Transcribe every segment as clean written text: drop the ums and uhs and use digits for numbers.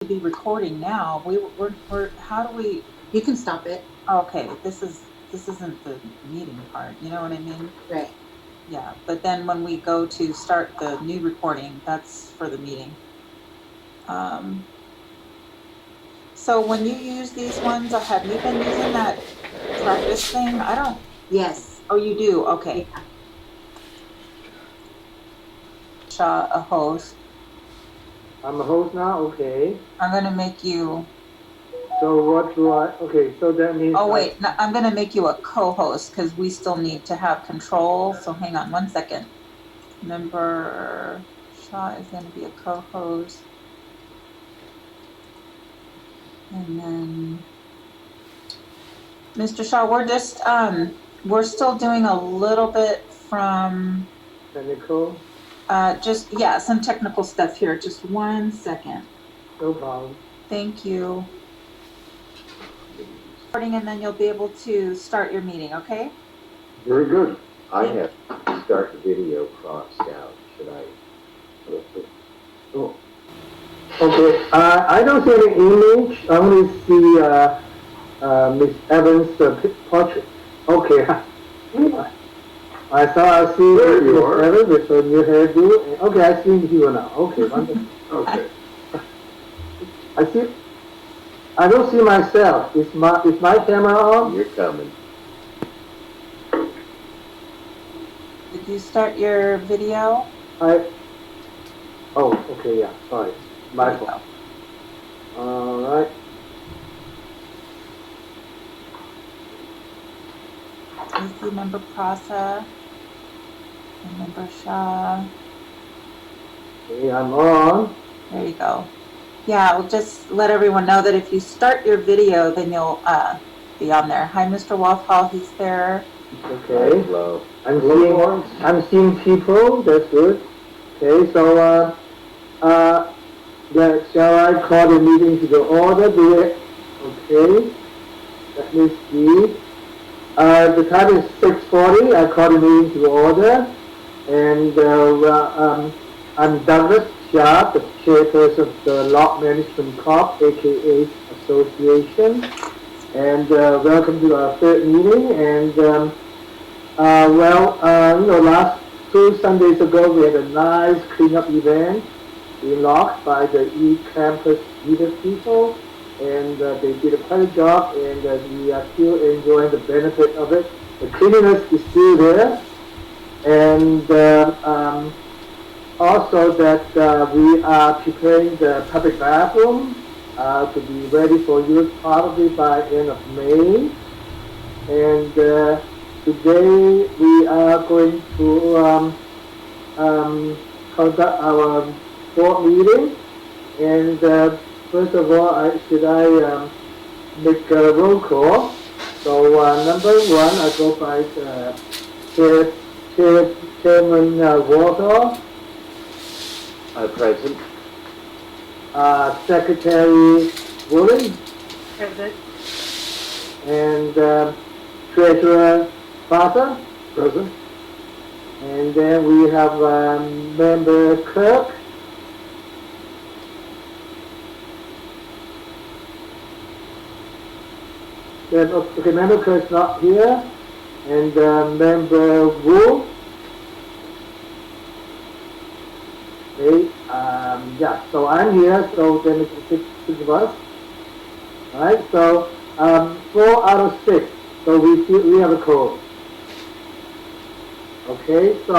be recording now. We're how do we? You can stop it. Okay, this isn't the meeting part. You know what I mean? Right. Yeah. But then when we go to start the new recording, that's for the meeting. So when you use these ones, have you been using that practice thing? I don't. Yes. Oh, you do. Okay. Yeah. A host. I'm a host now. Okay. I'm gonna make you. So what do I? Okay. So that means. Oh wait, no, I'm gonna make you a co-host because we still need to have control. So hang on 1 second. Member Shaw is gonna be a co-host, and then Mr. Shaw, we're still doing a little bit from Technical. Just some technical stuff here. Just 1 second. No problem. Thank you. And then you'll be able to start your meeting, okay? Very good. I have to start the video crossed out. Should I? Oh. Okay. I don't see any image. I only see Miss Evans' portrait. Okay. I see There you Miss are. Evans with her new hairdo. Okay, I see you now. Okay, wonderful. Okay. I don't see myself. Is my camera on? You're coming. Did you start your video? Oh, okay, yeah. Sorry, my fault. All right. I see member Prasa and member Shah. Okay, I'm on. There you go. Yeah, we'll just let everyone know that if you start your video, then you'll be on there. Hi, Mr. Wolfhall, he's there. Okay. Hello. I'm seeing people. That's good. Okay, so shall I call the meeting to the order? Okay. Let me see. The time is 6:40. I call the meeting to order, and I'm Douglas Shah, the chairperson of the Locke Management Corp, aka Association, and welcome to our third meeting. And last 2 Sundays ago we had a nice cleanup event in Locke by the e-campus leader people, and they did quite a job, and we are still enjoying the benefit of it. The cleanliness is still there, and also that we are preparing the public bathroom to be ready for use probably by end of May. And today we are going to conduct our board meeting. And first of all, should I make a roll call? So number one, I go by Chairman Walter. Present. Secretary Woolen. Present. And Treasurer Parker. Present. And then we have Member Kirk. Then, okay, Member Kirk's not here. And Member Wu. Okay, so I'm here, so then it's six of us. Alright, so 4 out of 6, so we have a code. Okay, so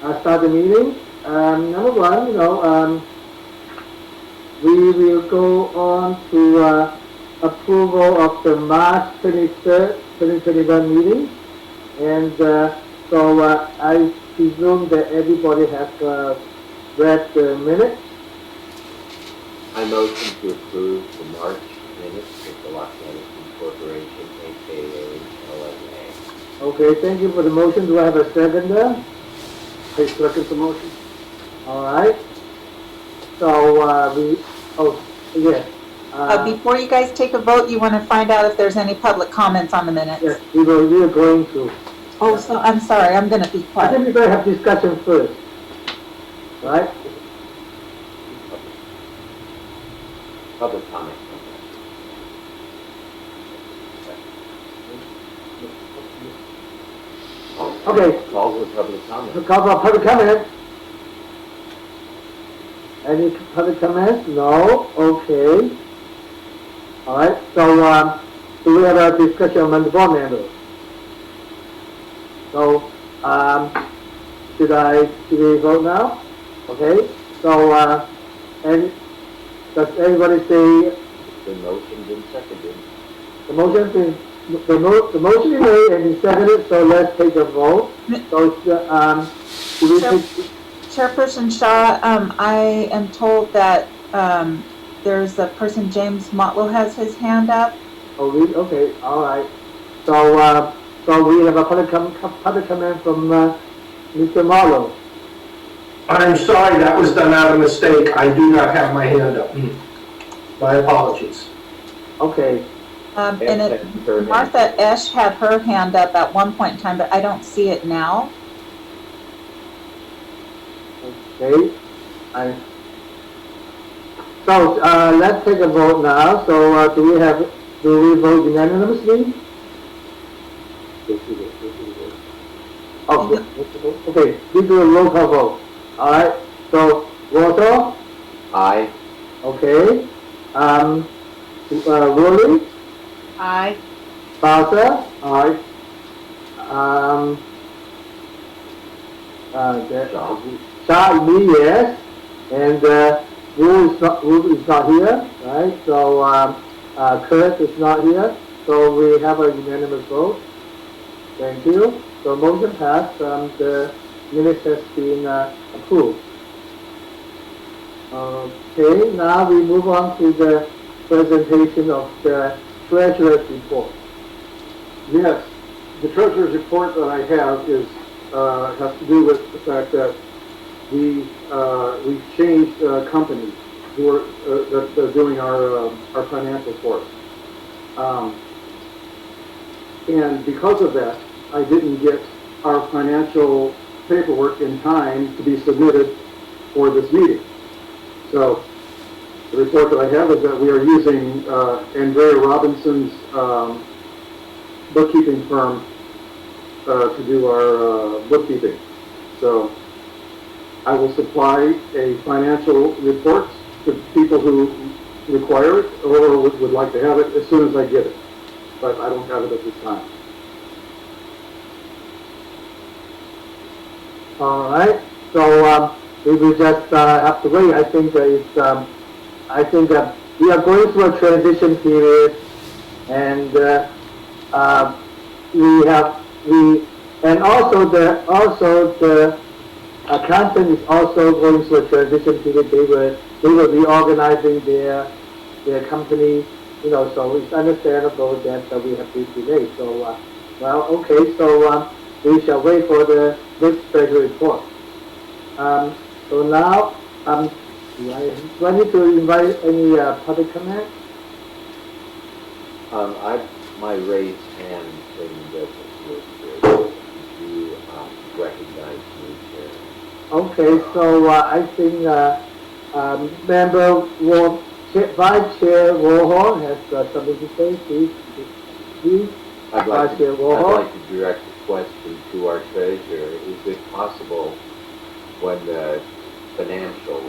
I'll start the meeting. Number one, we will go on to approval of the March 23rd, 2021 meeting. And so I presume that everybody has read the minutes. I motion to approve the March minutes of the Locke Management Corporation, aka LMA. Okay, thank you for the motion. Do I have a seconder? I second the motion. All right. So Before you guys take a vote, you want to find out if there's any public comments on the minutes. Yes, we are going to. Oh, so I'm sorry, I'm going to be I quiet. think we're going to have discussion first. Right? public comment. Okay. Call for public comment. So call for public comment. Any public comments? No? Okay. All right. So, do we have a discussion among the board members? So, should we vote now? Okay. So, does everybody say The motion's been seconded. the motion is the motion is made and is seconded? So let's take a vote. So, do we take? Chairperson Shaw, I am told that there's a person, James Motlow, has his hand up. Oh, really? Okay, all right. So, so we have a public comment from Mr. Marlowe. I'm sorry, that was done out of mistake. I do not have my hand up. My apologies. Okay, And it, Martha Esch had her hand up at one point in time, but I don't see it now. okay. So, let's take a vote now. So, do we vote unanimously? Oh, okay, we do a roll call vote. All right, so, Walter? Aye. Okay. Woolley? Aye. Bowser? Aye. Shah, me, yes. And, Wu is not here, right? So, Kirk is not here. So we have a unanimous vote. Thank you. So motion passed. The minutes has been approved. Okay, now we move on to the presentation of the treasurer's report. Yes, the treasurer's report that I have is, has to do with the fact that we've changed companies who are, that are doing our financial for us. And because of that, I didn't get our financial paperwork in time to be submitted for this meeting. So the report that I have is that we are using Andrea Robinson's bookkeeping firm to do our bookkeeping. So I will supply a financial report to people who require it or would like to have it as soon as I get it. But I don't have it at this time. All right. So we will just have to wait. I think it's. I think we are going through a transition period, and and also the accountant is also going through a transition period. They were reorganizing their company. You know, so it's understandable that we have this delay. So, well, okay. So we shall wait for the next treasury report. So now, do I need to invite any public comment? My raised hand thing doesn't work here. You recognize me, Chair. Okay, so I think member Vice Chair Warhol has something to say. Please. I'd like Vice Chair to Warhol. direct a question to our treasurer. Is it possible when the financial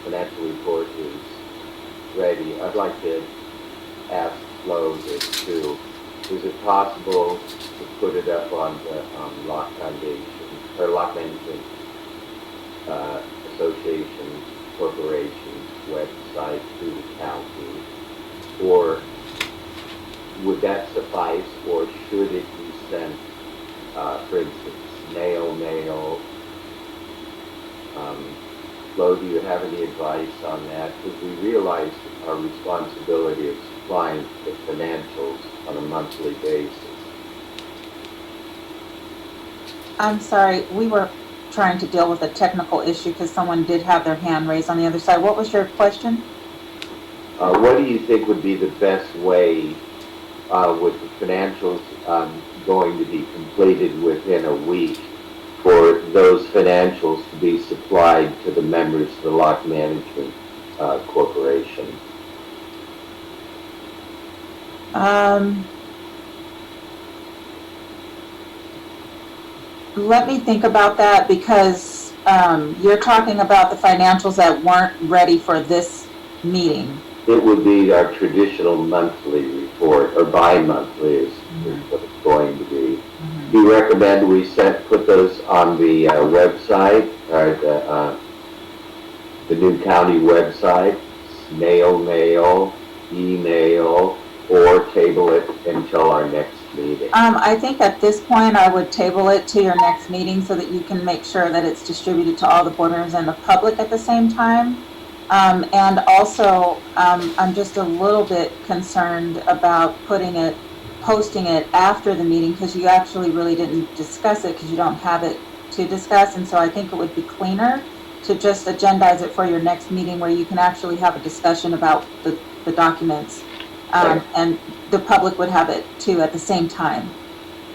report is ready, I'd like to ask Flo this too. Is it possible to put it up on the Locke Foundation or Locke Management Association Corporation's website through the county, or would that suffice, or should it be sent, for instance, snail mail? Flo, do you have any advice on that? Because we realize our responsibility of supplying the financials on a monthly basis. I'm sorry, we were trying to deal with a technical issue because someone did have their hand raised on the other side. What was your question? What do you think would be the best way with the financials going to be completed within a week for those financials to be supplied to the members of the Locke Management Corporation? Let me think about that because you're talking about the financials that weren't ready for this meeting. It would be our traditional monthly report, or bi-monthly is what it's going to be. Do you recommend we put those on the website, or the new county website, snail mail, email, or table it until our next meeting? I think at this point I would table it to your next meeting so that you can make sure that it's distributed to all the board members and the public at the same time. And also, I'm just a little bit concerned about posting it after the meeting because you actually really didn't discuss it because you don't have it to discuss. And so I think it would be cleaner to just agendize it for your next meeting where you can actually have a discussion about the documents. And the public would have it too at the same time.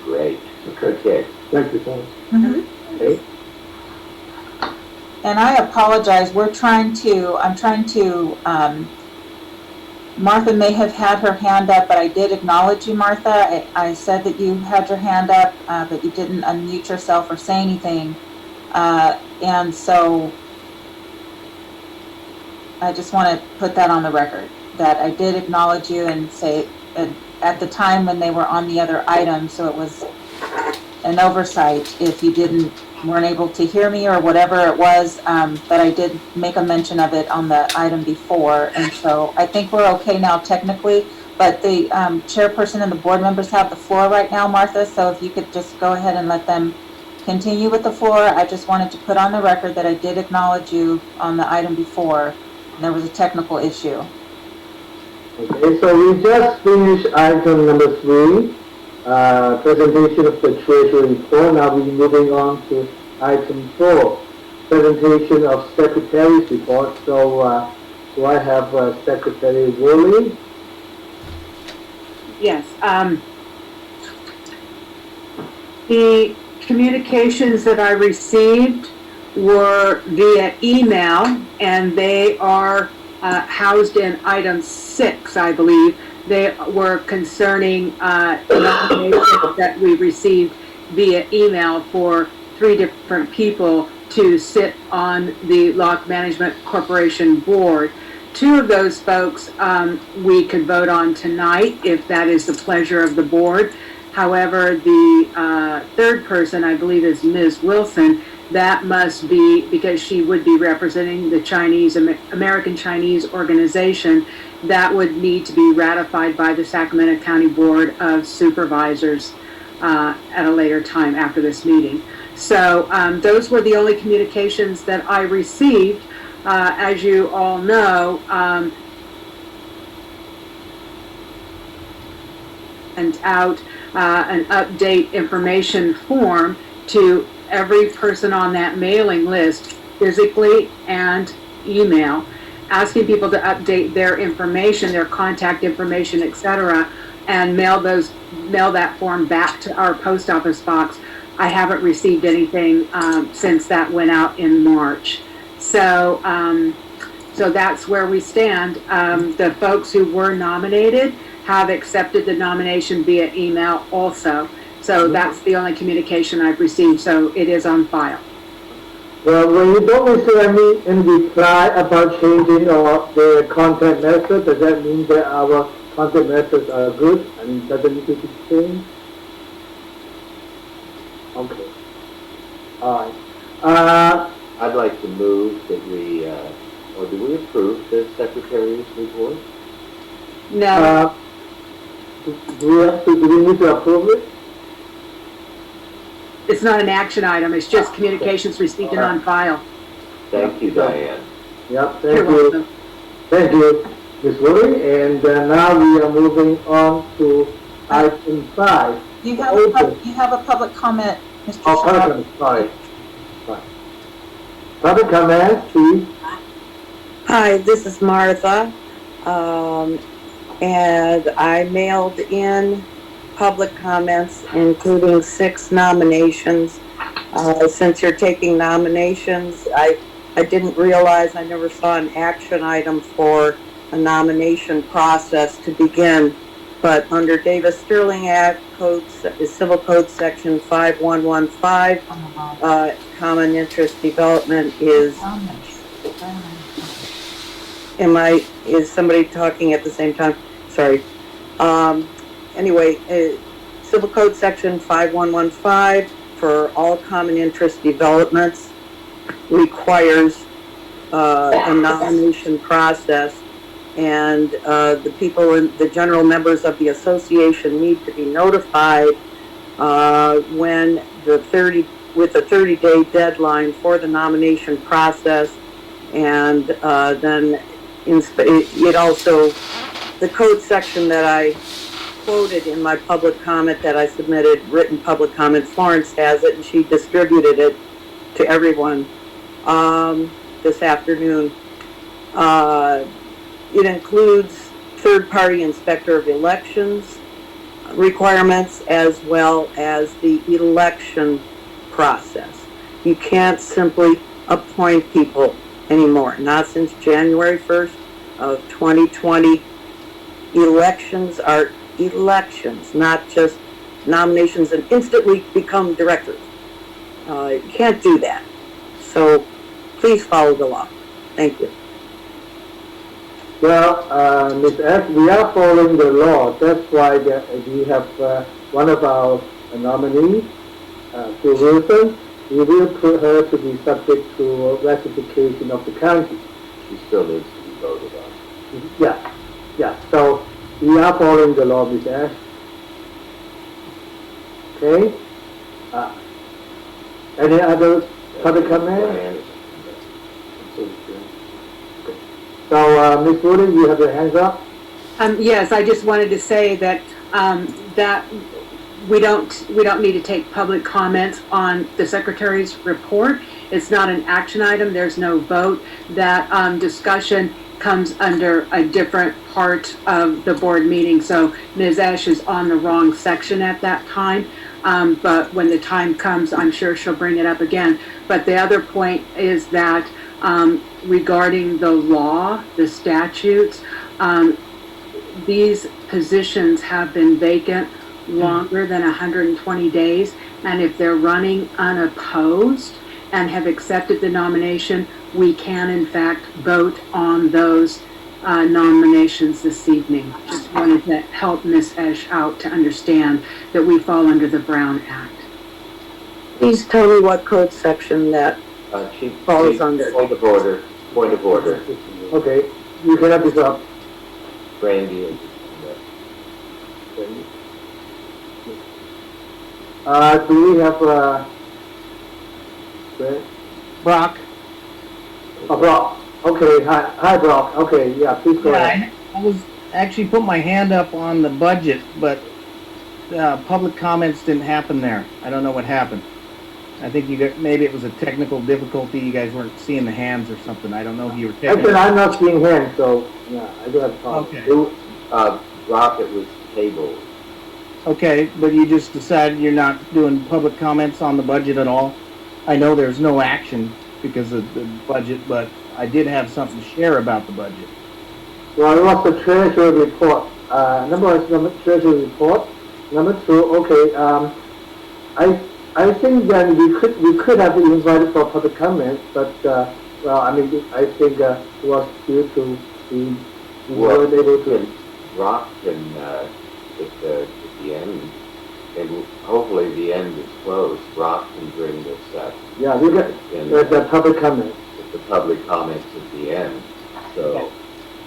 Great. Okay. Thank you, Tom. Okay. And I apologize, I'm trying to, Martha may have had her hand up, but I did acknowledge you, Martha. I said that you had your hand up, but you didn't unmute yourself or say anything. And so I just want to put that on the record, that I did acknowledge you and say at the time when they were on the other item, so it was an oversight if you weren't able to hear me or whatever it was, but I did make a mention of it on the item before, and so I think we're okay now technically, but the chairperson and the board members have the floor right now, Martha, so if you could just go ahead and let them continue with the floor. I just wanted to put on the record that I did acknowledge you on the item before, and there was a technical issue. Okay, so we just finished item number 3. Presentation of the Treasury report. Now we're moving on to item 4, presentation of Secretary's report. So do I have Secretary Worley? Yes. The communications that I received were via email, and they are housed in item 6, I believe. They were concerning nominations that we received via email for 3 different people to sit on the Locke Management Corporation board. 2 of those folks we could vote on tonight if that is the pleasure of the board. However, the 3rd person, I believe, is Ms. Wilson. That must be because she would be representing the American Chinese organization. That would need to be ratified by the Sacramento County Board of Supervisors at a later time after this meeting. So those were the only communications that I received. As you all know, and out an update information form to every person on that mailing list, physically and email, asking people to update their information, their contact information, etc., and mail that form back to our post office box. I haven't received anything since that went out in March. So that's where we stand. The folks who were nominated have accepted the nomination via email also. So that's the only communication I've received, so it is on file. Well, when you don't receive any reply about changing the contact method, does that mean that our contact methods are good and doesn't need to be changed? Okay. All right. I'd like to move that we, or do we approve the Secretary's report? No. Do we need to approve it? It's not an action item, it's just communications received and on file. Thank you, Diane. Yep, You're thank you. welcome. Thank you, Ms. Woody. And now we are moving on to item 5. You have a public comment, Mr. Oh, Shaw. pardon, sorry. Public comment, please. Hi, this is Martha, and I mailed in public comments, including 6 nominations. Since you're taking nominations, I didn't realize, I never saw an action item for a nomination process to begin. But under Davis Sterling Act, Civil Code Section 5115, common interest development is, is somebody talking at the same time? Sorry. Anyway, Civil Code Section 5115 for all common interest developments requires a nomination process, and the people and the general members of the association need to be notified when with a 30-day deadline for the nomination process, and then it also, the code section that I quoted in my public comment that I submitted, written public comment, Florence has it, and she distributed it to everyone this afternoon. It includes third-party inspector of elections requirements as well as the election process. You can't simply appoint people anymore, not since January 1st of 2020. Elections are elections, not just nominations and instantly become directors. You can't do that. So please follow the law. Thank you. Well, Ms. S., we are following the law. That's why we have one of our nominees, Sue Wilson. We will put her to be subject to ratification of the county. She still needs to be voted on. Yeah. So we are following the law, Ms. S. Okay. Any other public comment? So, Ms. Wooden, you have your hands up? Yes, I just wanted to say that, that we don't need to take public comments on the secretary's report. It's not an action item. There's no vote. That discussion comes under a different part of the board meeting. So Ms. Esch is on the wrong section at that time. But when the time comes, I'm sure she'll bring it up again. But the other point is that regarding the law, the statutes, these positions have been vacant longer than 120 days. And if they're running unopposed and have accepted the nomination, we can in fact vote on those nominations this evening. Just wanted to help Ms. Esch out to understand that we fall under the Brown Act. Please tell me what code section that falls under. Point of order. Okay, you can have this up. Brandy. Do we have, Brock? Brock? Okay, hi Brock. Okay, yeah, please go ahead. I was actually put my hand up on the budget, but public comments didn't happen there. I don't know what happened. I think maybe it was a technical difficulty. You guys weren't seeing the hands or something. I don't know if you were Actually, I'm not seeing hands, so yeah, I do have a problem. Okay. Brock, it was tabled. Okay, but you just decided you're not doing public comments on the budget at all? I know there's no action because of the budget, but I did have something to share about the budget. Well, it was the treasury report. Number one is the treasury report. Number two, okay, I think that we could have invited for public comment, but well, I mean, I think it was due to we weren't able to. Brock can at the end, and hopefully the end is closed. Brock can bring this up. Yeah, we got the public comment. The public comments at the end. So.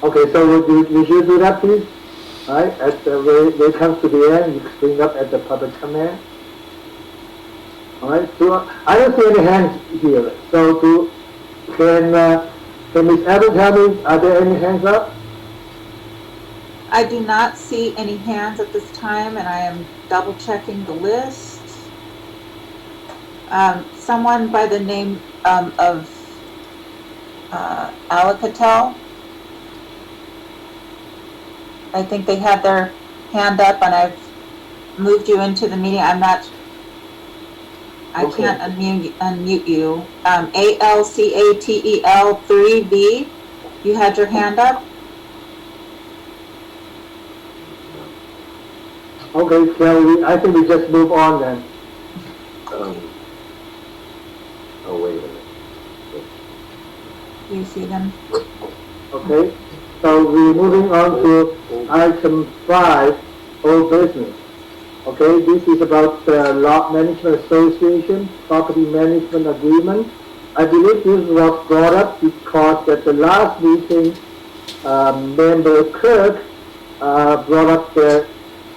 Okay, so would you do that, please? All right, when it comes to the end, you bring up at the public comment. All right, so I don't see any hands here. So can Ms. Evans tell me, are there any hands up? I do not see any hands at this time, and I am double checking the list. Someone by the name of Alacatel. I think they had their hand up, and I've moved you into the meeting. I can't unmute you. ALCATEL 3B, you had your hand up? Okay, I think we just move on then. Oh, wait a minute. Do you see them? Okay, so we're moving on to item 5, old business. Okay, this is about the Locke Management Association Property Management Agreement. I believe this was brought up because at the last meeting, member Kirk brought up the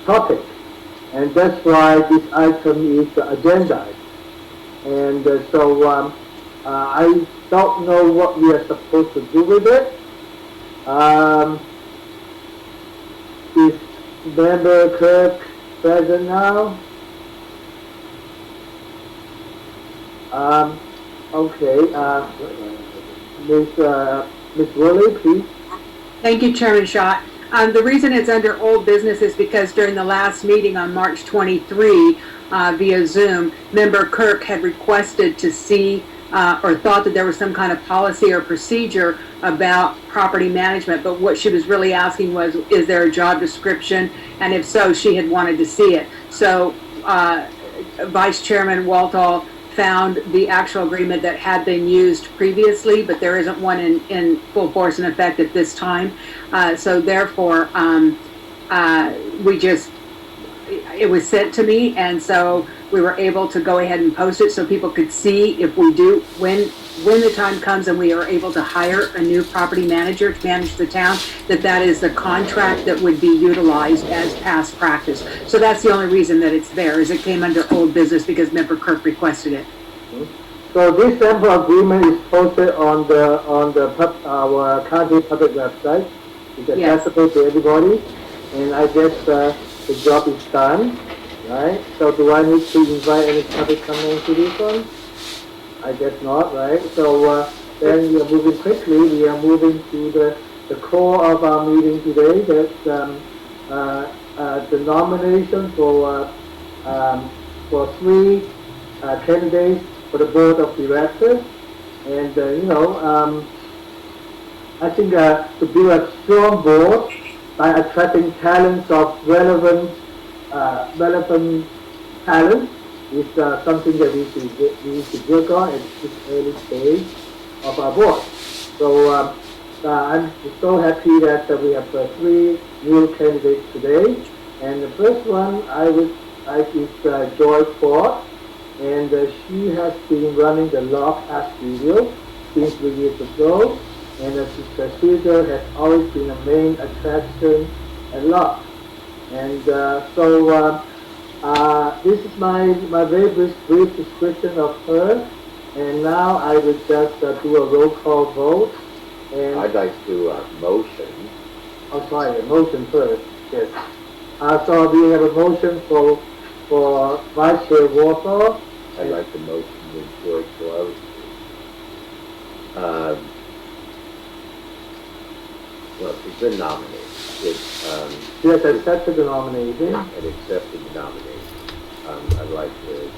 topic, and that's why this item is agendized. And so I don't know what we are supposed to do with it. Is member Kirk present now? Okay, Ms. Worley, please. Thank you, Chairman Schott. The reason it's under old business is because during the last meeting on March 23, via Zoom, member Kirk had requested to see or thought that there was some kind of policy or procedure about property management, but what she was really asking was, is there a job description? And if so, she had wanted to see it. So Vice Chairman Walthall found the actual agreement that had been used previously, but there isn't one in full force and effect at this time. So therefore, it was sent to me, and so we were able to go ahead and post it so people could see if we do, when the time comes and we are able to hire a new property manager to manage the town, that is the contract that would be utilized as past practice. So that's the only reason that it's there, is it came under old business because member Kirk requested it. So this sample agreement is posted on our county public website. It's accessible to everybody, and I guess the job is done, right? So do I need to invite any public comment to this one? I guess not, right? So then we are moving quickly. We are moving to the core of our meeting today. That's the nomination for 3 candidates for the board of directors. And I think to build a strong board by attracting talents of relevant talent is something that we need to work on at this early stage of our board. So I'm so happy that we have 3 new candidates today. And the first one is Joy Ford, and she has been running the Locke Art Studio since 3 years ago. And the studio has always been a main attraction at Locke. And so this is my very brief description of her. And now I will just do a roll call vote. And I'd like to motion. Oh, sorry, a motion first. Yes. So we have a motion for Vice Chair Walthall. I'd like to motion with George Love. Well, she's been nominated. She has accepted the nomination. And accepted the nomination. I'd like to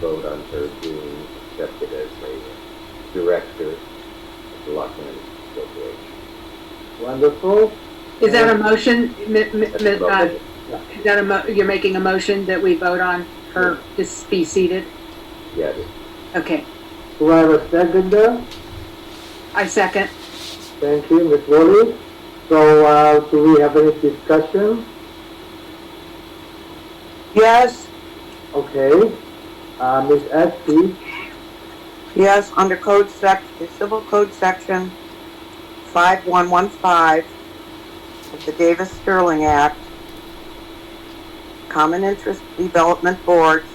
vote on her being accepted as a director of the Locke Management Corporation. Wonderful. Is that a motion? Yeah. You're making a motion that we vote on her to be seated? Yes. Okay. Do I have a seconder? I second. Thank you, Ms. Woolley. So do we have any discussion? Yes, Okay. Ms. Espy? yes, under the Civil Code Section 5115 of the Davis-Sterling Act, common interest development boards,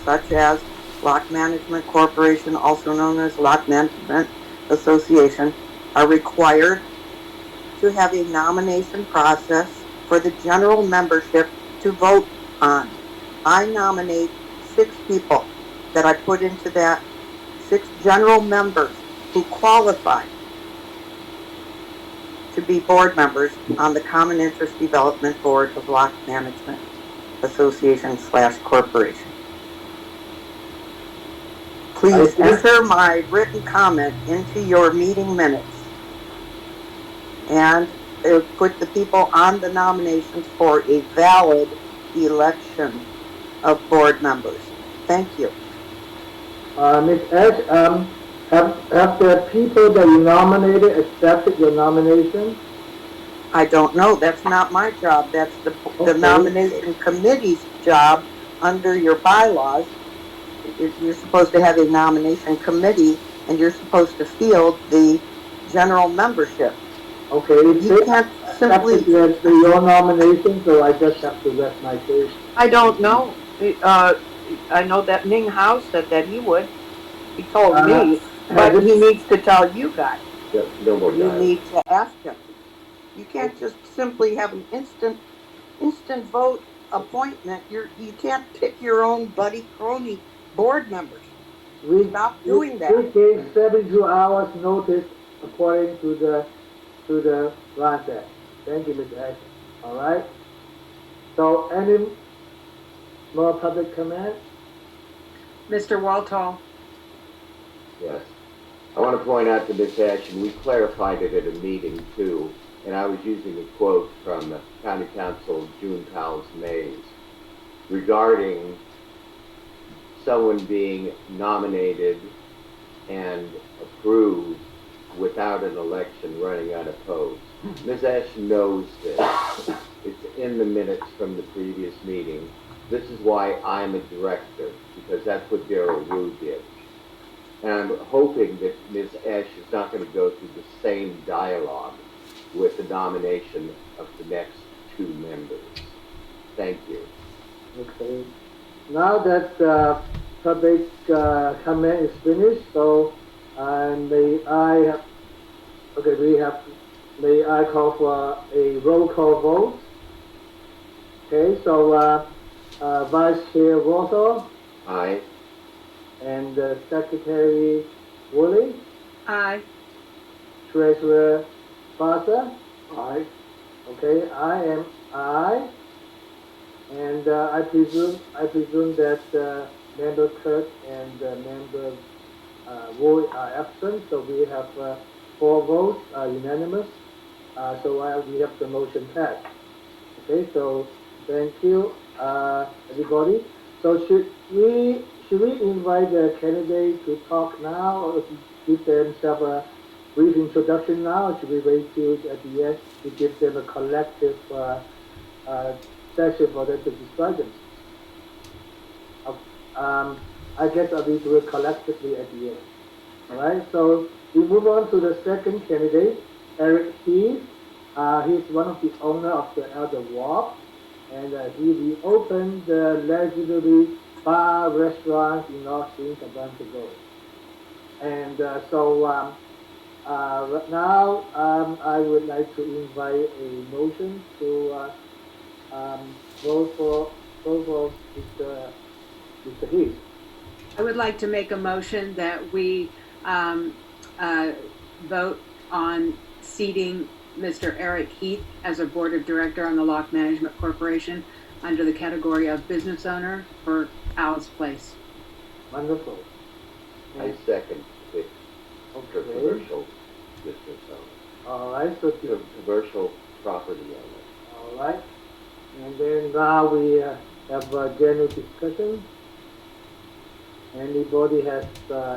such as Locke Management Corporation, also known as Locke Management Association, are required to have a nomination process for the general membership to vote on. I nominate 6 people that I put into that, 6 general members who qualify to be board members on the Common Interest Development Board of Locke Management Association / Corporation. Please enter my written comment into your meeting minutes and put the people on the nominations for a valid election of board members. Thank you. Ms. Ash, have the people that you nominated accepted your nomination? I don't know. That's not my job. That's the Okay. nomination committee's job under your bylaws. You're supposed to have a nomination committee, and you're supposed to field the general membership. Okay, if You they can't simply. accepted your nomination, so I just have to rest my case. I don't know. I know that Ming House said that he would. He told me, but he needs to tell you guys. Yeah, no more You dialogue. need to ask him. You can't just simply have an instant vote appointment. You can't pick your own buddy crony board members. Stop doing that. We gave 72 hours notice according to the Lance Act. Thank you, Ms. Ash. All right. So any more public comment? Mr. Waltall? Yes. I want to point out to Ms. Ash, and we clarified it at a meeting too, and I was using a quote from the County Council June Powell's Mays regarding someone being nominated and approved without an election running unopposed. Ms. Ash knows this. It's in the minutes from the previous meeting. This is why I'm a director, because that's what Darrell Wu did. And I'm hoping that Ms. Ash is not going to go through the same dialogue with the nomination of the next two members. Thank you. Okay. Now that public comment is finished, so may I call for a roll call vote. Okay, so Vice Chair Walther Aye. and Secretary Woolley, Aye. Treasurer Foster. Aye. Okay, I am aye. And I presume that Member Kirk and Member Wood are absent, so we have 4 votes, unanimous. So we have the motion passed. Okay, so thank you, everybody. So should we invite the candidate to talk now, or give themselves a brief introduction now, or should we wait till at the end to give them a collective session for them to describe themselves? I guess I'll do it collectively at the end. All right, so we move on to the second candidate, Eric Heath. He's one of the owner of the Elder Walk, and he reopened the legendary bar restaurant in North Springs a bunch ago. And now I would like to invite a motion to vote for Mr. Heath. I would like to make a motion that we vote on seating Mr. Eric Heath as a board of director on the Locke Management Corporation under the category of business owner for Al's Place. Wonderful. I second it for Okay. commercial business owner. All right. So Commercial property owner. all right. And then now we have a general discussion. Anybody has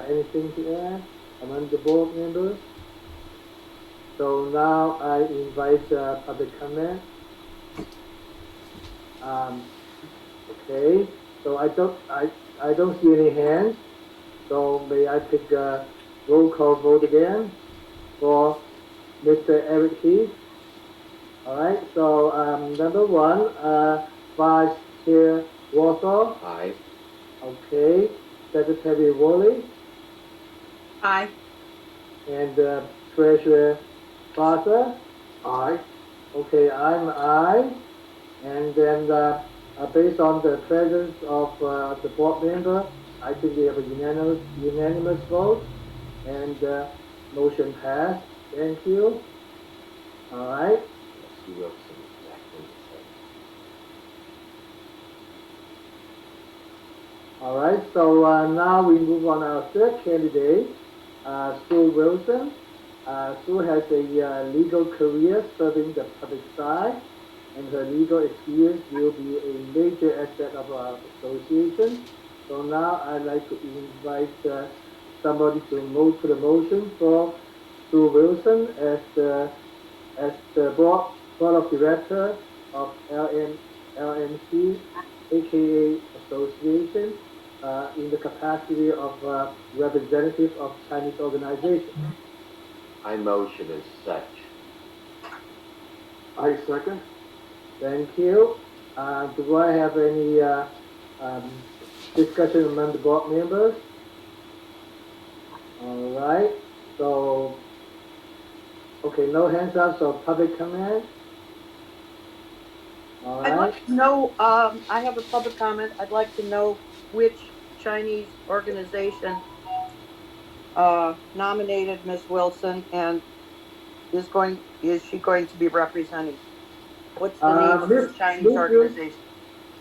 anything to add among the board members? So now I invite public comment. Okay. So I don't see any hands. So may I take a roll call vote again for Mr. Eric Heath? All right. So number 1, Vice Chair Walther. Aye. Okay. Secretary Woolley Aye. and Treasurer Foster. Aye. Okay, I'm aye. And then based on the presence of the board member, I think we have a unanimous vote, and motion passed. Thank you. All right. Sue Wilson is back in the same. All right. So now we move on our third candidate, Sue Wilson. Sue has a legal career serving the public side, and her legal experience will be a major asset of our association. So now I'd like to invite somebody to move to the motion for Sue Wilson as the board of director of LNC, aka Association, in the capacity of representative of Chinese organization. I motion as such. I second. Thank you. Do I have any discussion among the board members? All right. So, okay, no hands up, so public comment. All I'd right. like to know, I have a public comment. I'd like to know which Chinese organization nominated Ms. Wilson and is she going to be representing? What's the name of this Chinese organization?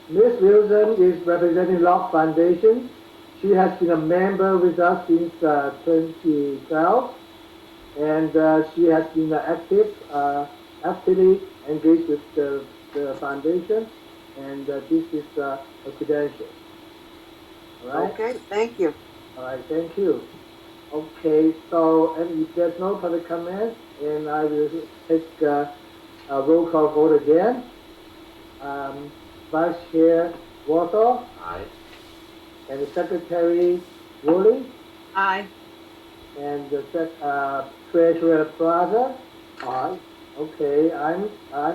Ms. Wilson is representing Locke Foundation. She has been a member with us since 2012, and she has been actively engaged with the foundation, and this is a credential. All right? Okay, thank you. All right, thank you. Okay, so and if there's no public comment, and I will take a roll call vote again. Vice Chair Walter Aye. and the Secretary Woolley Aye. and the Treasurer Plaza. Aye. Okay, I'm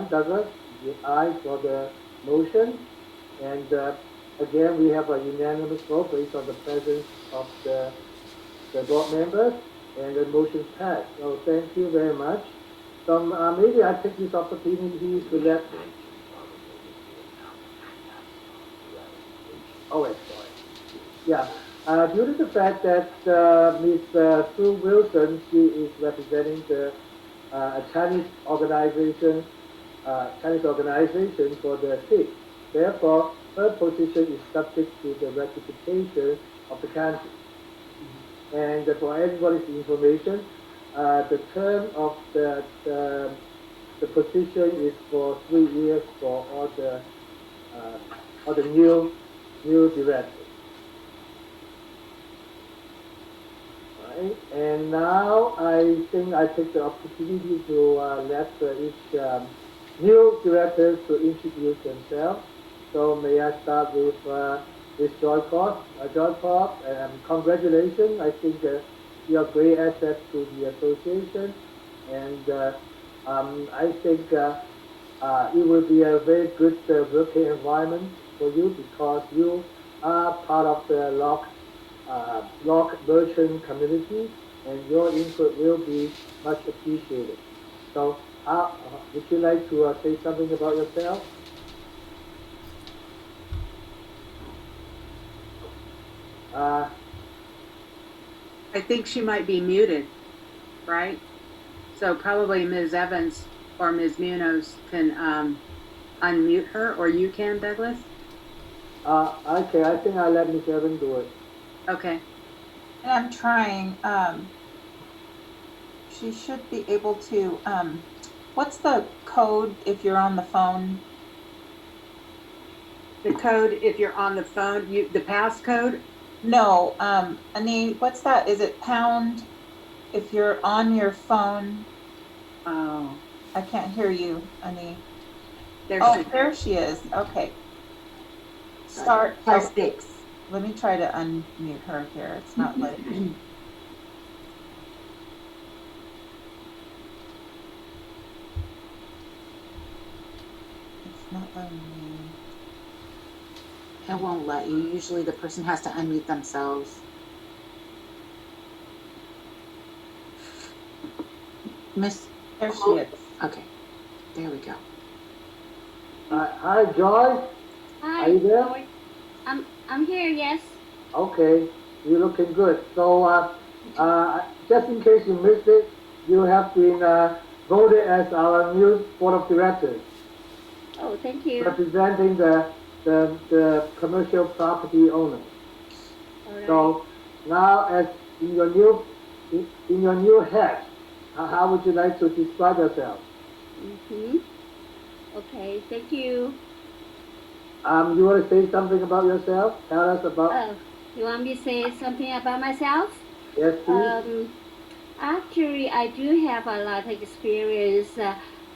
Douglas. Aye for the motion, and again we have a unanimous vote based on the presence of the board members, and the motion passed. So thank you very much. So maybe I take this opportunity to let. Oh, wait, sorry. Yeah, due to the fact that Ms. Sue Wilson, she is representing a Chinese organization for the state. Therefore, her position is subject to the ratification of the country. And for everybody's information, the term of the position is for 3 years for all the new directors. Right? And now I think I take the opportunity to let each new directors to introduce themselves. So may I start with Ms. Joy Corp. Joy Corp, congratulations. I think you're a great asset to the association, and I think it will be a very good working environment for you because you are part of the Locke merchant community, and your input will be much appreciated. So, would you like to say something about yourself? I think she might be muted, right? So probably Ms. Evans or Ms. Munoz can unmute her, or you can, Douglas? Okay, I think I'll let Ms. Evans do it. Okay. And I'm trying, she should be able to, what's the code if you're on the phone? The code, if you're on the phone, the passcode? No, Annie, what's that? Is it pound if you're on your phone? Oh, I can't hear you, Annie. there's Oh, there she is. Okay. Start. Press Okay. 6. Let me try to unmute her here. It's not letting me. It's not letting me. It won't let you. Usually the person has to unmute themselves. Miss, There she is. okay, there we go. Hi, Joy. Hi. Are you there? I'm here, yes. Okay, you're looking good. So, just in case you missed it, you have been voted as our new board of directors, Oh, thank you. representing the commercial property owners. All right. So now, as in your new head, how would you like to describe yourself? Okay, thank you. You want to say something about yourself? Tell us about. Oh, you want me to say something about myself? Yes, please. Actually, I do have a lot of experience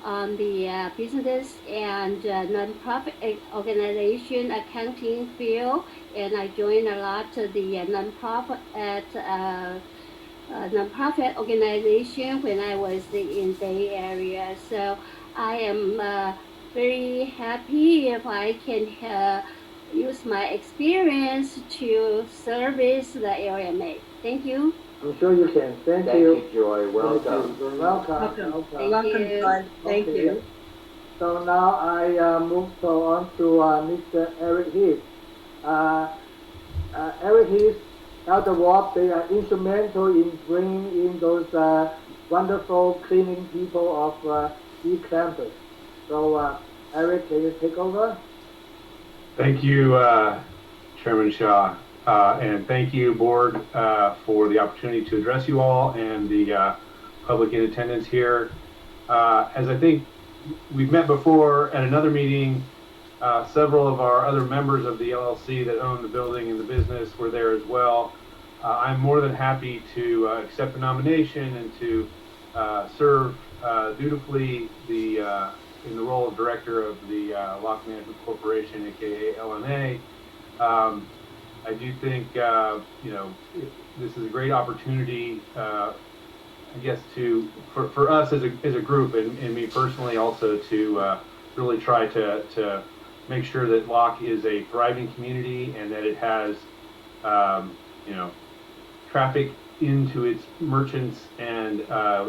on the business and nonprofit organization accounting field, and I joined a lot of the nonprofit organization when I was in Bay Area. So I am very happy if I can use my experience to service the area mate. Thank you. I'm sure you can. Thank Thank you. you, Joy. Welcome. You're welcome. Welcome. Thank Welcome, you. John. Thank Okay. you. So now I move on to Mr. Eric Heath. Eric Heath, Elder Walk, they are instrumental in bringing in those wonderful cleaning people of East Campus. So Eric, can you take over? Thank you, Chairman Shaw, and thank you, Board, for the opportunity to address you all and the public in attendance here. As I think we've met before at another meeting, several of our other members of the LLC that own the building and the business were there as well. I'm more than happy to accept the nomination and to serve dutifully in the role of director of the Locke Management Corporation, aka LMA. I do think this is a great opportunity, I guess, for us as a group and me personally also to really try to make sure that Locke is a thriving community and that it has traffic into its merchants, and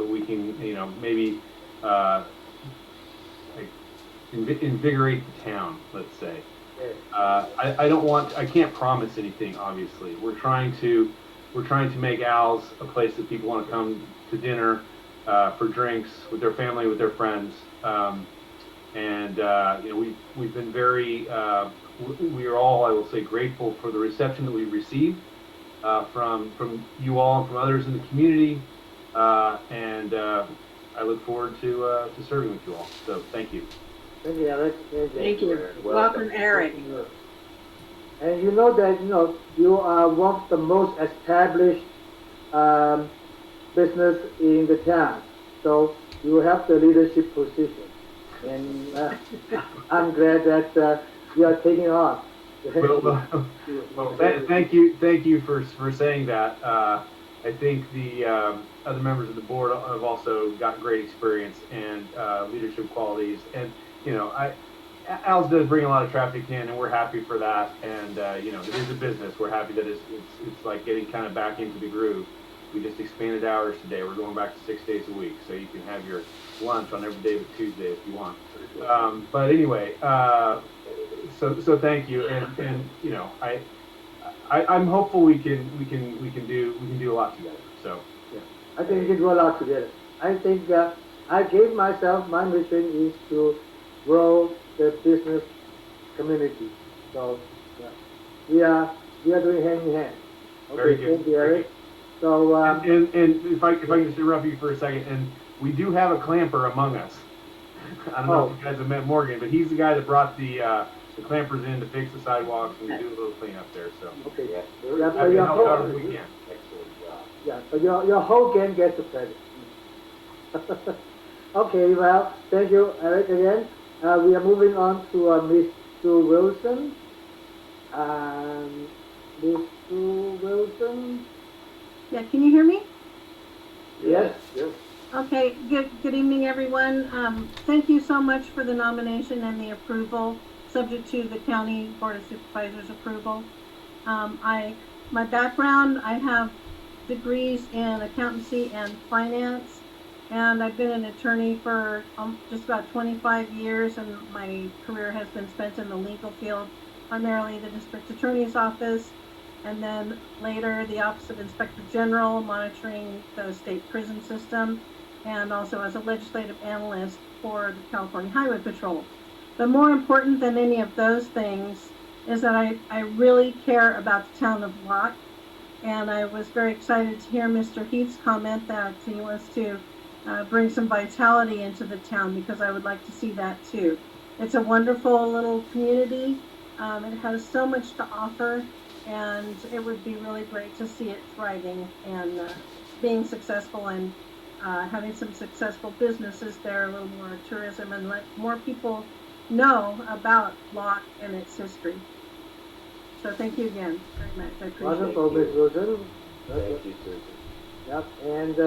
we can maybe invigorate the town, let's say. I can't promise anything, obviously. We're trying to make Al's a place that people want to come to dinner, for drinks with their family, with their friends. We've been very, we are all, I will say, grateful for the reception that we've received from you all and from others in the community. I look forward to serving with you all. So thank you. Thank you, Eric. Thank you. Welcome, Eric. And you know that you are one of the most established business in the town, so you have the leadership position, and I'm glad that you are taking on. Thank you for saying that. I think the other members of the board have also got great experience and leadership qualities, and Al's does bring a lot of traffic in, and we're happy for that. And it is a business. We're happy that it's like getting kind of back into the groove. We just expanded hours today. We're going back to 6 days a week, so you can have your lunch on every day but Tuesday if you want. But anyway, so thank you, and I'm hopeful we can do a lot together. So yeah, I think we can do a lot together. I think I gave myself, my mission is to grow the business community. So yeah, we are doing hand in hand. Okay, very good. Thank you, Eric. So and if I can just interrupt you for a second, and we do have a clamper among us. I don't know if you guys have met Morgan, but he's the guy that brought the clampers in to fix the sidewalks and do a little cleanup there. So okay, Yeah, so we help out as we can. excellent job. yeah, so your whole gang gets the credit. Okay, well, thank you, Eric, again. We are moving on to Miss Sue Wilson. Miss Sue Wilson. Yeah, can you hear me? Yes. Okay, good evening, everyone. Thank you so much for the nomination and the approval, subject to the County Board of Supervisors approval. My background, I have degrees in accountancy and finance, and I've been an attorney for just about 25 years, and my career has been spent in the legal field, primarily the district attorney's office, and then later the Office of Inspector General, monitoring the state prison system, and also as a legislative analyst for the California Highway Patrol. But more important than any of those things is that I really care about the town of Locke, and I was very excited to hear Mr. Heath's comment that he wants to bring some vitality into the town, because I would like to see that too. It's a wonderful little community. It has so much to offer, and it would be really great to see it thriving and being successful and having some successful businesses there, a little more tourism, and let more people know about Locke and its history. So thank you again very much. I appreciate Wonderful, Ms. it. Wilson. Thank you, Susan. Yep, and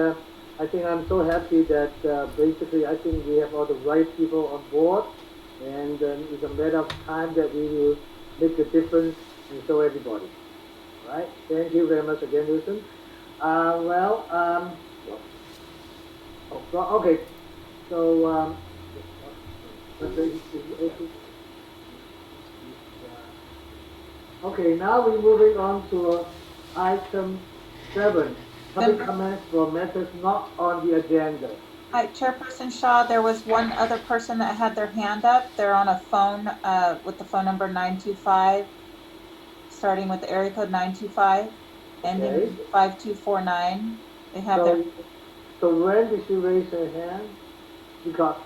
I think I'm so happy that basically I think we have all the right people on board, and it's a matter of time that we will make a difference and show everybody. All right, thank you very much again, Wilson. Okay, so okay, now we're moving on to item 7. Public comments for matters not on the agenda. Hi, Chairperson Shaw, there was one other person that had their hand up. They're on a phone with the phone number 925, starting with the area code 925, ending Okay. 5249. They have their, So when did she raise her hand? Because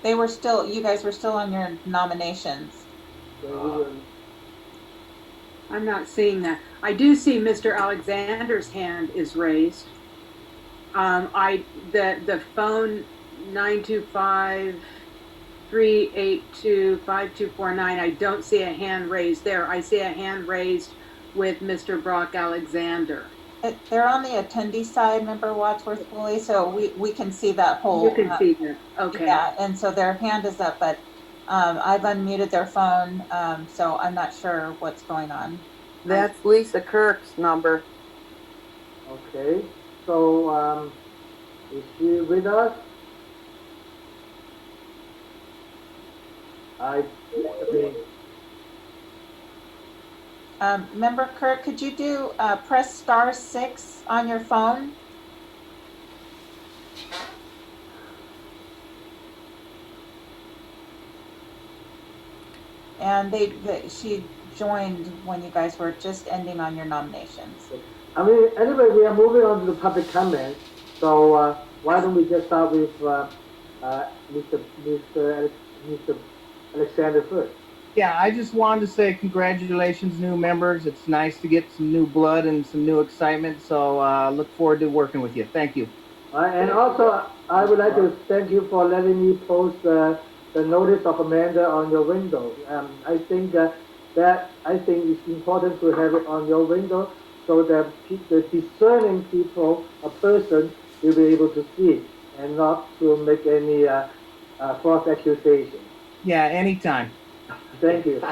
they were still, you guys were still on your nominations. I'm not seeing that. I do see Mr. Alexander's hand is raised. The phone 925-382-5249, I don't see a hand raised there. I see a hand raised with Mr. Brock Alexander. They're on the attendee side, member Wadsworth Woolley, so we can see that whole. You can see that, okay. Yeah, and so their hand is up, but I've unmuted their phone, so I'm not sure what's going on. That's Lisa Kirk's number. Okay, so is she with us? I mean, Member Kirk, could you do press *6 on your phone? And she joined when you guys were just ending on your nominations. I mean, anyway, we are moving on to the public comment. So why don't we just start with Mr. Alexander first? Yeah, I just wanted to say congratulations, new members. It's nice to get some new blood and some new excitement. So look forward to working with you. Thank you. And also, I would like to thank you for letting me post the notice of Amanda on your window. I think it's important to have it on your window so that the discerning people, a person, will be able to see it and not to make any false accusations. Yeah, anytime. Thank you.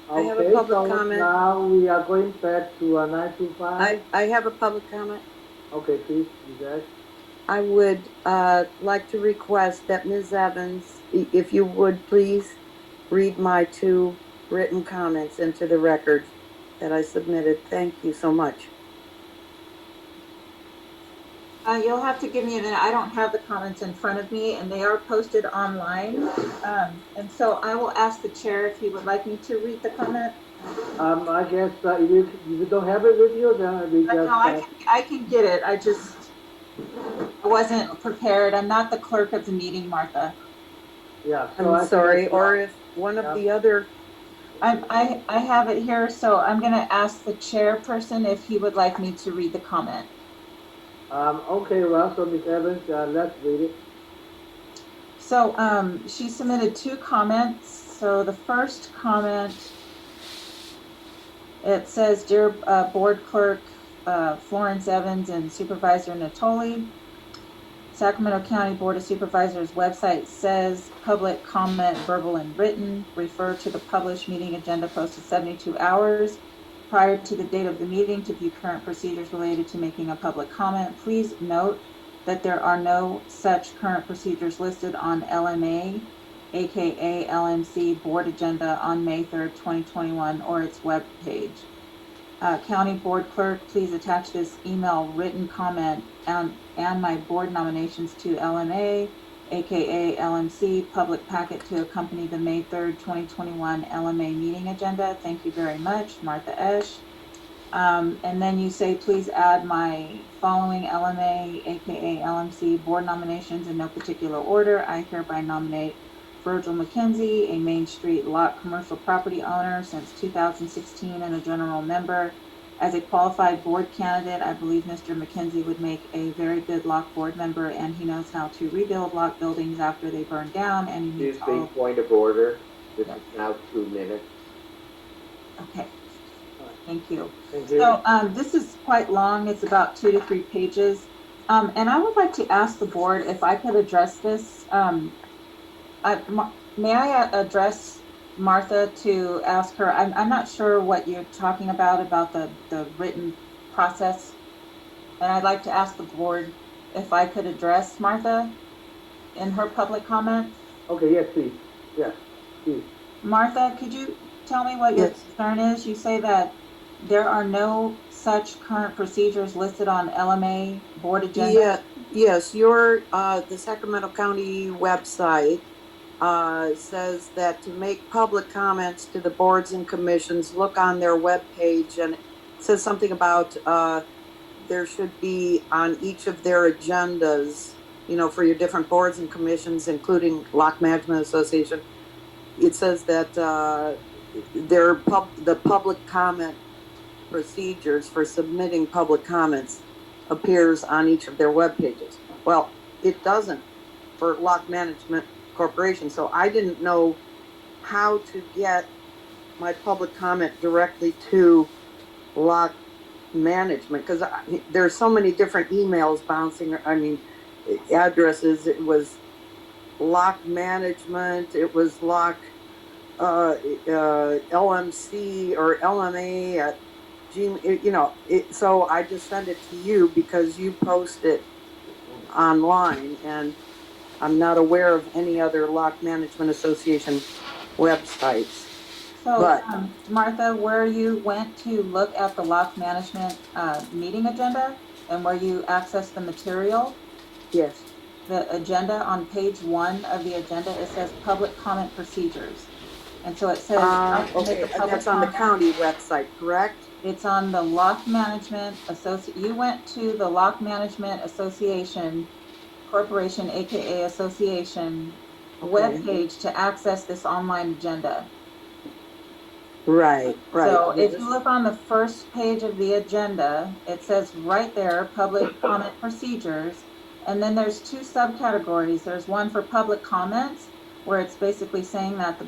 I have a public so comment. Now we are going back to 925. I have a public comment. Okay, please, you guys. I would like to request that Ms. Evans, if you would please read my 2 written comments into the record that I submitted. Thank you so much. You'll have to give me a minute. I don't have the comments in front of me, and they are posted online. And so I will ask the chair if he would like me to read the comment. I guess if you don't have it with you, then we just... No, I can get it. I wasn't prepared. I'm not the clerk of the meeting, Martha. Yeah. So I'm sorry, or if one of the other... I have it here, so I'm going to ask the chairperson if he would like me to read the comment. Okay, well, so Ms. Evans, let's read it. So she submitted 2 comments. So the first comment, it says, Dear Board Clerk Florence Evans and Supervisor Natoli, Sacramento County Board of Supervisors website says public comment, verbal and written, refer to the published meeting agenda posted 72 hours prior to the date of the meeting to view current procedures related to making a public comment. Please note that there are no such current procedures listed on LMA, aka LMC board agenda on May 3rd, 2021 or its web page. County Board Clerk, please attach this email written comment and my board nominations to LMA, aka LMC public packet to accompany the May 3rd, 2021 LMA meeting agenda. Thank you very much, Martha Esch. And then you say, please add my following LMA, aka LMC board nominations in no particular order. I hereby nominate Virgil McKenzie, a Main Street Locke commercial property owner since 2016 and a general member. As a qualified board candidate, I believe Mr. McKenzie would make a very good Locke board member, and he knows how to rebuild Locke buildings after they burn down, and he meets Excuse me, all. point of order. This Yeah. is now 2 minutes. Okay, thank you. Thank you. So this is quite long. It's about 2 to 3 pages. And I would like to ask the board if I could address this. May I address Martha to ask her? I'm not sure what you're talking about the written process. And I'd like to ask the board if I could address Martha in her public comment. Okay, yes, please. Yes, please. Martha, could you tell me what your Yes. concern is? You say that there are no such current procedures listed on LMA board agenda? Yeah, yes, the Sacramento County website, says that to make public comments to the boards and commissions, look on their webpage, and it says something about, there should be on each of their agendas, for your different boards and commissions, including Locke Management Association. It says that, the public comment procedures for submitting public comments appears on each of their web pages. Well, it doesn't for Locke Management Corporation, so I didn't know how to get my public comment directly to Locke Management, because there's so many different emails bouncing, addresses. It was Locke Management, it was Locke LMC or LMA at so I just send it to you because you post it online, and I'm not aware of any other Locke Management Association websites. So, But- Martha, where you went to look at the Locke Management meeting agenda and where you accessed the material, Yes. the agenda on page 1 of the agenda, it says public comment procedures. And so it says, how to make Okay, a public that's on the comment. county website, correct? It's on the Locke Management you went to the Locke Management Association Corporation, AKA Association, Okay. webpage to access this online agenda. Right. So if you look on the first page of the agenda, it says right there, public comment procedures. And then there's 2 subcategories. There's one for public comments, where it's basically saying that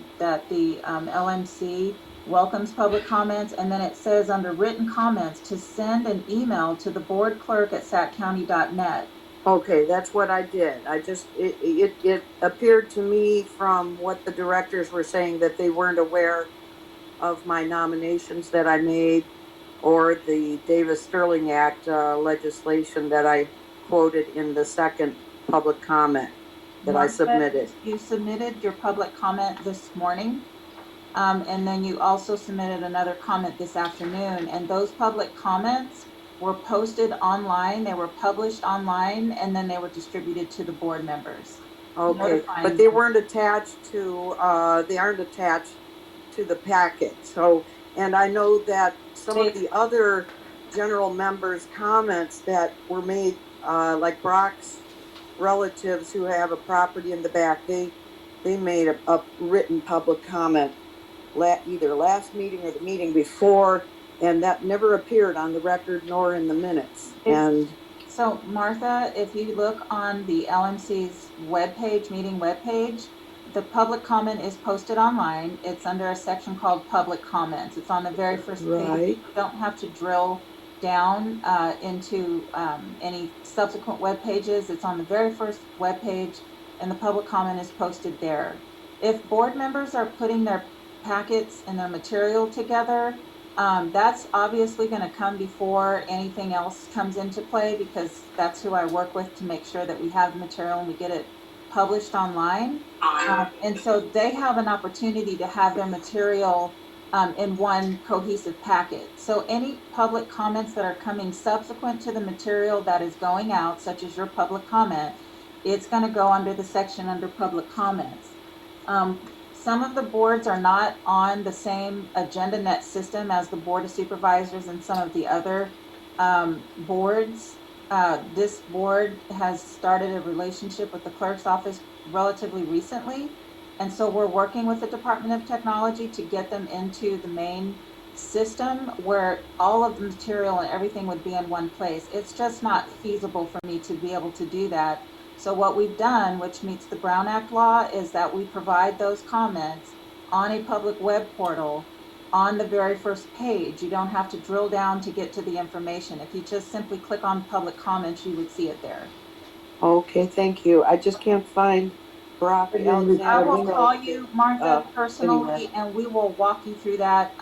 the LMC welcomes public comments. And then it says under written comments to send an email to the board clerk at saccounty.net. Okay, that's what I did. It appeared to me from what the directors were saying that they weren't aware of my nominations that I made, or the Davis-Sterling Act legislation that I quoted in the second public comment that I submitted. You submitted your public comment this morning, and then you also submitted another comment this afternoon, and those public comments were posted online, they were published online, and then they were distributed to the board members. Okay, but they weren't attached to, they aren't attached to the packet. So, and I know that some of the other general members' comments that were made, like Brock's relatives who have a property in the back, they made a written public comment either last meeting or the meeting before, and that never appeared on the record nor in the minutes. And so, Martha, if you look on the LMC's webpage, meeting webpage, the public comment is posted online. It's under a section called public comments. It's on the very first page. Right. You don't have to drill down into any subsequent web pages. It's on the very first web page, and the public comment is posted there. If board members are putting their packets and their material together, that's obviously going to come before anything else comes into play, because that's who I work with to make sure that we have the material and we get it published online. And so they have an opportunity to have their material in one cohesive packet. So any public comments that are coming subsequent to the material that is going out, such as your public comment, it's going to go under the section under public comments. Some of the boards are not on the same AgendaNet system as the Board of Supervisors and some of the other boards. This board has started a relationship with the clerk's office relatively recently, And so we're working with the Department of Technology to get them into the main system where all of the material and everything would be in one place. It's just not feasible for me to be able to do that. So what we've done, which meets the Brown Act law, is that we provide those comments on a public web portal on the very first page. You don't have to drill down to get to the information. If you just simply click on public comments, you would see it there. Okay, thank you. I just can't find Brock Again, Alexander. I will Evans. call you, Martha, personally, anywhere. and we will walk you through that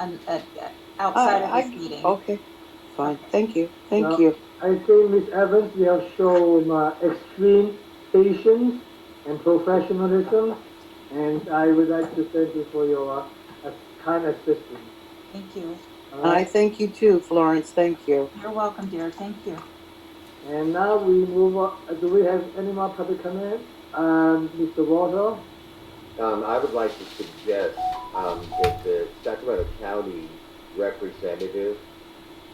outside of this meeting. Okay, fine. Thank you. Thank No. you. I think, Ms. Evans, you have shown extreme patience and professionalism, and I would like to thank you for your kind assistance. Thank you. All I right? thank you too, Florence. Thank you. You're welcome, dear. Thank you. And now we move on. Do we have any more public comment? Mr. Walter? I would like to suggest that the Sacramento County representative,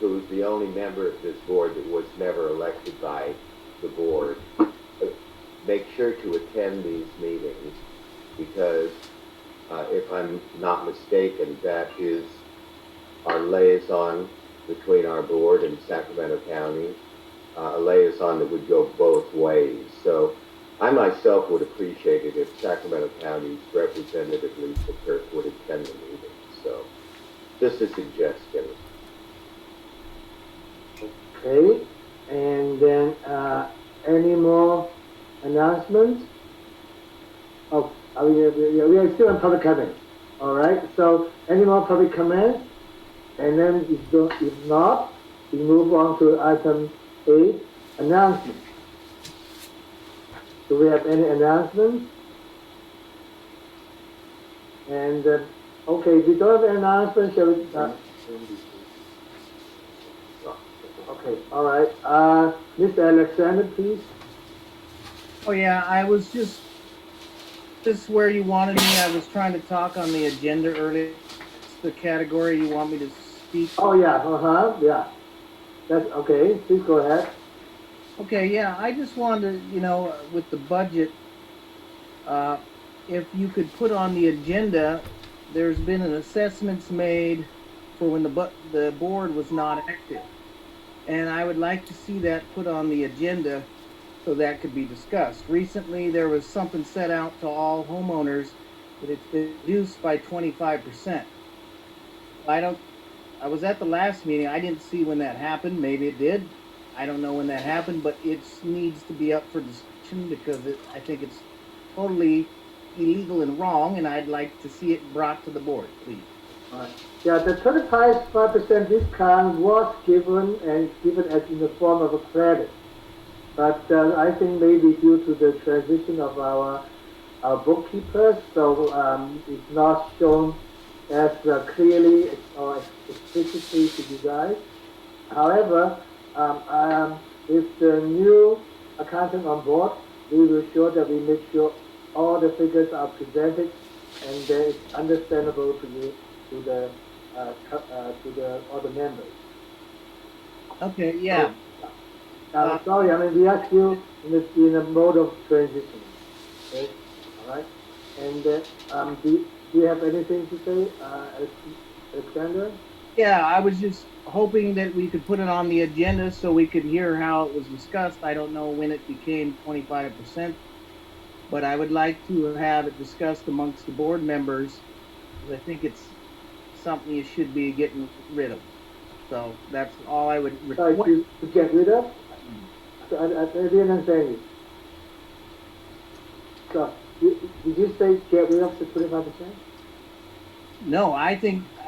who's the only member of this board that was never elected by the board, make sure to attend these meetings, because if I'm not mistaken, that is our liaison between our board and Sacramento County, a liaison that would go both ways. So I myself would appreciate it if Sacramento County's representative, Lisa Kirk, would attend the meeting. So just a suggestion. Okay. And then any more announcements? Oh, we are still on public comment. All right. So any more public comment? And then if not, we move on to item 8, announcements. Do we have any announcements? And okay, if we don't have an announcement, shall we? Okay, all right. Mr. Alexander, please. Oh yeah, I was just where you wanted me. I was trying to talk on the agenda earlier. It's the category you want me to speak. Oh yeah, yeah. That's okay. Please go ahead. Okay, yeah, I just wanted to, with the budget, if you could put on the agenda, there's been an assessments made for when the board was not active. And I would like to see that put on the agenda so that could be discussed. Recently, there was something set out to all homeowners that it's been reduced by 25%. I was at the last meeting. I didn't see when that happened. Maybe it did. I don't know when that happened, but it needs to be up for discussion because I think it's totally illegal and wrong, and I'd like to see it brought to the board, please. All right. Yeah, the 25% discount was given as in the form of a credit, but I think maybe due to the transition of our bookkeepers, so it's not shown as clearly or explicitly to you guys. However, with the new accountant on board, we will sure that we make sure all the figures are presented and that it's understandable to all the members. Okay, yeah. Sorry, we are still in a mode of transition. Okay, all right. And do you have anything to say, Alexander? Yeah, I was just hoping that we could put it on the agenda so we could hear how it was discussed. I don't know when it became 25%, but I would like to have it discussed amongst the board members. I think it's something you should be getting rid of. So that's all I would request. To get rid of? I didn't understand you. So, did you say get rid of the 25%? No, I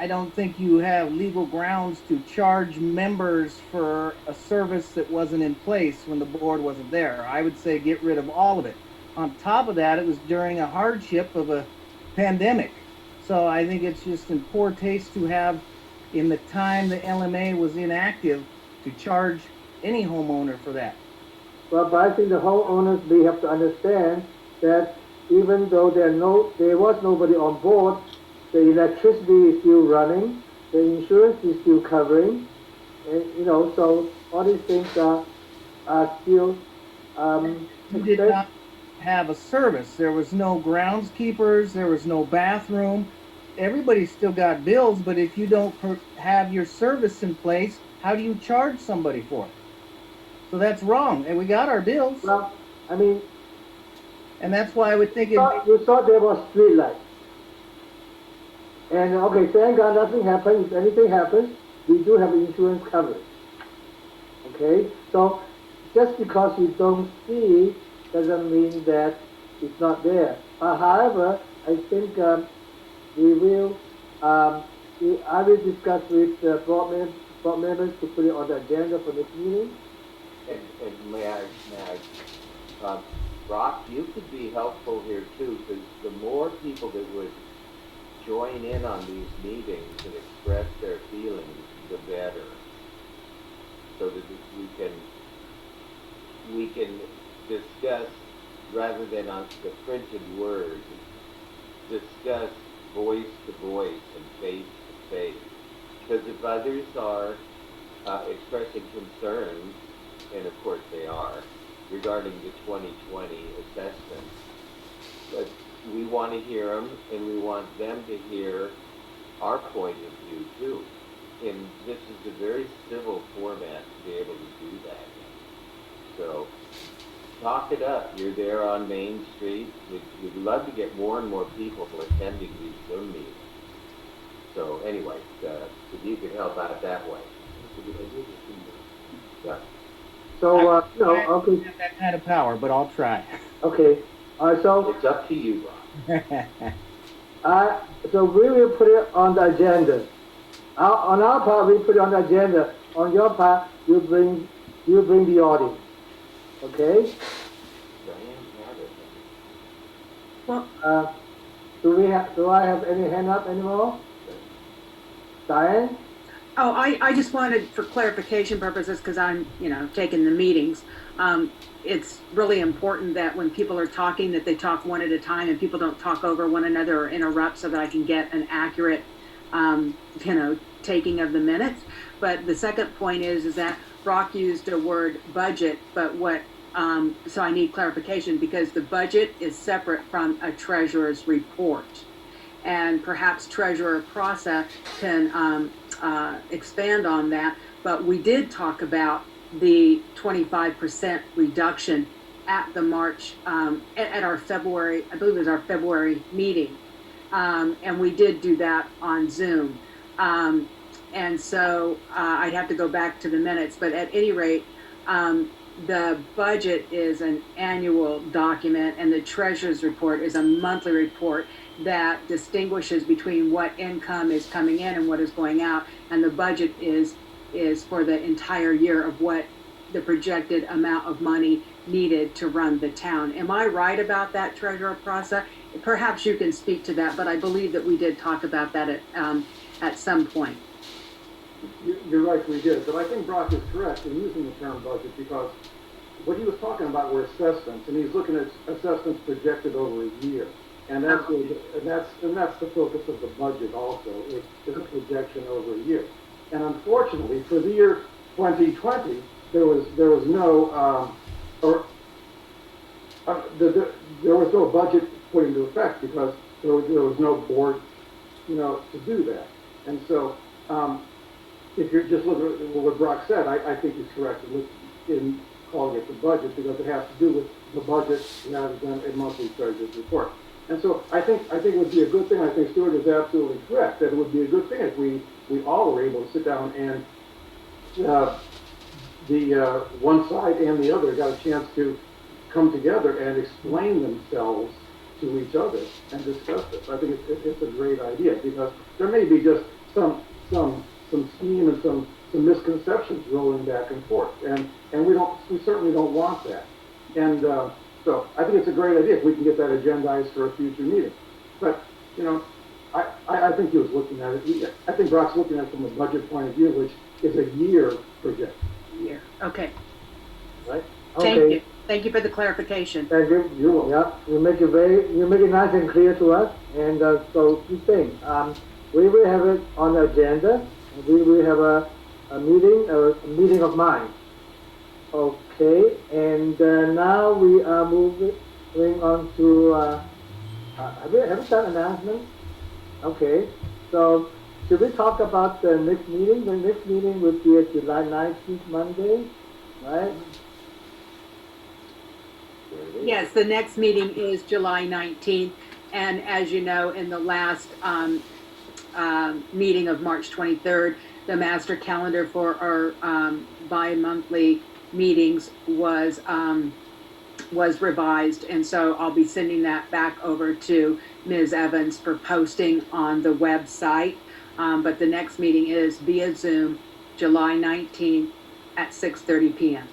don't think you have legal grounds to charge members for a service that wasn't in place when the board wasn't there. I would say get rid of all of it. On top of that, it was during a hardship of a pandemic. So I think it's just in poor taste to have, in the time the LMA was inactive, to charge any homeowner for that. Well, but I think the homeowners, they have to understand that even though there was nobody on board, the electricity is still running, the insurance is still covering, and, so all these things are still. You did not have a service. There was no groundskeepers, there was no bathroom. Everybody still got bills, but if you don't have your service in place, how do you charge somebody for it? So that's wrong, and we got our bills. Well, I mean, And that's why I would think you thought there was street lights. And okay, thank God nothing happened. If anything happens, we do have insurance coverage. Okay, so just because you don't see doesn't mean that it's not there. However, I think we will. I will discuss with board members to put it on the agenda for next meeting. And may I, Brock, you could be helpful here too, because the more people that would join in on these meetings and express their feelings, the better. So that we can discuss, rather than on the printed word, discuss voice to voice and face to face. Because if others are expressing concerns, and of course they are, regarding the 2020 assessment, but we want to hear them, and we want them to hear our point of view too. And this is a very civil format to be able to do that in. So talk it up. You're there on Main Street. We'd love to get more and more people attending these Zoom meetings. So anyway, if you could help out that way. Yeah. So, I okay. don't have that kind of power, but I'll try. Okay. So, it's up to you, Rob. So we will put it on the agenda. On our part, we put it on the agenda. On your part, you bring the audience. Okay? Well, Do I have any hand up anymore? Diane? Oh, I just wanted, for clarification purposes, because I'm, taking the meetings, it's really important that when people are talking, that they talk one at a time and people don't talk over one another or interrupt, so that I can get an accurate, taking of the minutes. But the second point is that Brock used a word budget, but so I need clarification, because the budget is separate from a treasurer's report. And perhaps Treasurer Prasa can expand on that, but we did talk about the 25% reduction at the March, at our February, I believe it was our February meeting. And we did do that on Zoom. And so I'd have to go back to the minutes, but at any rate, the budget is an annual document and the treasurer's report is a monthly report that distinguishes between what income is coming in and what is going out. And the budget is for the entire year of what the projected amount of money needed to run the town. Am I right about that, Treasurer Prasa? Perhaps you can speak to that, but I believe that we did talk about that at some point. You're right, we did, but I think Brock is correct in using the term budget, because what he was talking about were assessments, and he's looking at assessments projected over a year. And that's the focus of the budget also, is a projection over a year. And unfortunately, for the year 2020, there was no there was no budget put into effect, because there was no board, to do that. And so, if you're just looking at what Brock said, I think he's correct in calling it the budget, because it has to do with the budget rather than a monthly treasurer's report. And so I think it would be a good thing. I think Stuart is absolutely correct that it would be a good thing if we all were able to sit down and the one side and the other got a chance to come together and explain themselves to each other and discuss this. I think it's a great idea, because there may be just some scheme and some misconceptions rolling back and forth, and we certainly don't want that. And so I think it's a great idea if we can get that agendized for a future meeting. But I think he was looking at it. I think Brock's looking at it from a budget point of view, which is a year projection. Year. Okay. Right? Thank Okay. you. Thank you for the clarification. Thank you. Yeah. You make it nice and clear to us. And so two things. We will have it on the agenda. We will have a meeting of minds. Okay. And now we are moving. Going on to, have we done announcements? Okay, so should we talk about the next meeting? The next meeting would be at July 19th, Monday, right? Yes, the next meeting is July 19th, and as you know, in the last meeting of March 23rd, the master calendar for our bi-monthly meetings was revised, and so I'll be sending that back over to Ms. Evans for posting on the website. But the next meeting is via Zoom, July 19th at 6:30 p.m.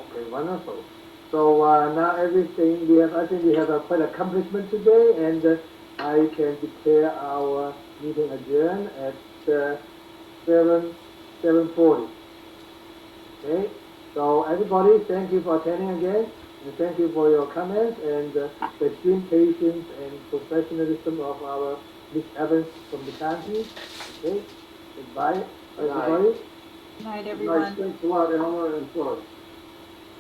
Okay, wonderful. So now everything I think we have a quite accomplishment today, and I can declare our meeting adjourned at 7:40. Okay, so everybody, thank you for attending again, and thank you for your comments and the extreme patience and professionalism of our Miss Evans from the county. Okay, goodbye, everybody. Good night, Nice, everyone. thanks a lot, Elmer and Florence.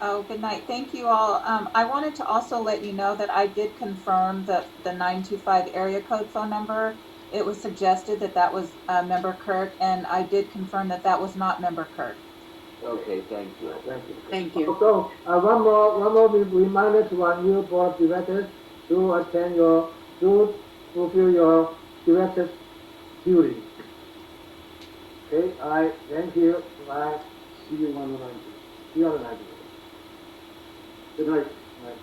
Oh, good night. Thank you all. I wanted to also let you know that I did confirm the 925 area code phone number. It was suggested that that was member Kirk, and I did confirm that that was not member Kirk. Okay, thank you. Thank you. Thank you. So, one more reminder to our new board directors to fulfill your director's duty. Okay, all right, thank you. Bye. See you on the 19th. See you on the 19th. Good night. All right.